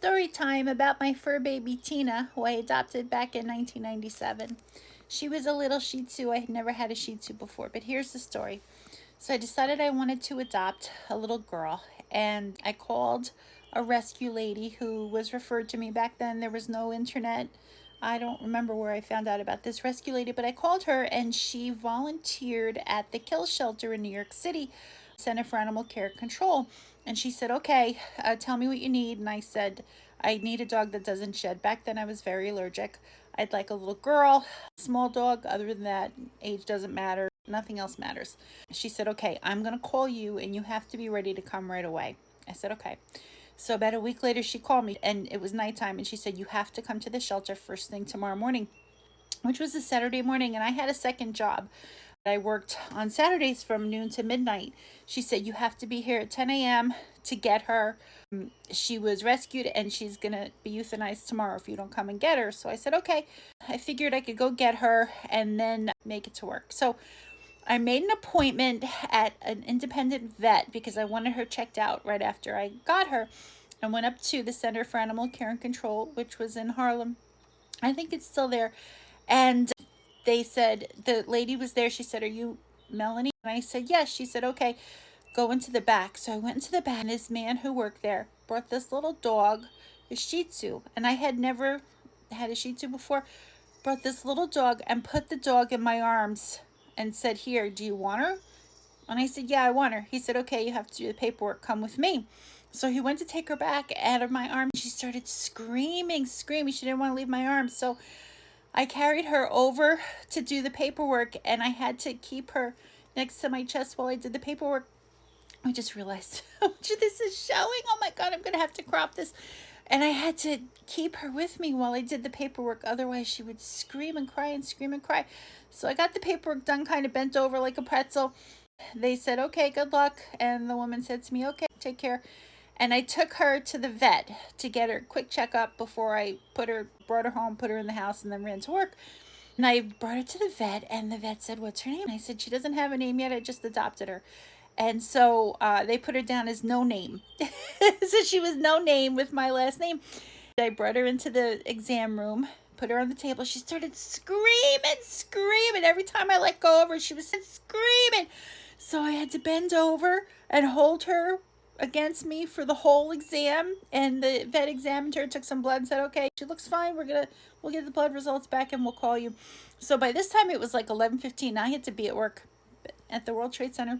Story time about my fur baby Tina, who I adopted back in 1997. She was a little Shih Tzu. I had never had a Shih Tzu before, but here's the story. So I decided I wanted to adopt a little girl, and I called a rescue lady who was referred to me. Back then there was no internet. I don't remember where I found out about this rescue lady, but I called her and she volunteered at the kill shelter in New York City, Center for Animal Care Control. And she said, okay, tell me what you need. And I said, I need a dog that doesn't shed. Back then I was very allergic. I'd like a little girl, small dog. Other than that, age doesn't matter. Nothing else matters. She said, okay, I'm going to call you and you have to be ready to come right away. I said, okay. So about a week later, she called me and it was nighttime. And she said, you have to come to the shelter first thing tomorrow morning, which was a Saturday morning. And I had a second job. I worked on Saturdays from noon to midnight. She said, you have to be here at 10 a.m. to get her. She was rescued and she's going to be euthanized tomorrow if you don't come and get her. So I said, okay. I figured I could go get her and then make it to work. So I made an appointment at an independent vet because I wanted her checked out right after I got her. I went up to the Center for Animal Care and Control, which was in Harlem. I think it's still there. And they said, the lady was there. She said, are you Melanie? And I said, yes. She said, okay, go into the back. So I went into the back and this man who worked there brought this little dog, a Shih Tzu. And I had never had a Shih Tzu before. Brought this little dog and put the dog in my arms and said, here, do you want her? And I said, yeah, I want her. He said, okay, you have to do the paperwork. Come with me. So he went to take her back out of my arms. She started screaming. She didn't want to leave my arms. So I carried her over to do the paperwork and I had to keep her next to my chest while I did the paperwork. I just realized how much this is showing. Oh my God, I'm going to have to crop this. And I had to keep her with me while I did the paperwork. Otherwise, she would scream and cry and scream and cry. So I got the paperwork done, kind of bent over like a pretzel. They said, okay, good luck. And the woman said to me, okay, take care. And I took her to the vet to get her a quick checkup before I brought her home, put her in the house, and then ran to work. And I brought her to the vet, and the vet said, what's her name? And I said, she doesn't have a name yet. I just adopted her. And so they put her down as no name. So she was no name with my last name. I brought her into the exam room, put her on the table. She started screaming. Every time I let go of her, she was screaming. So I had to bend over and hold her against me for the whole exam. And the vet examined her, took some blood and said, okay, she looks fine. We'll get the blood results back and we'll call you. So by this time it was like 11:15. I had to be at work at the World Trade Center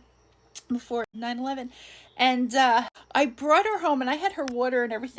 before 9/11. And I brought her home and I had her water and everything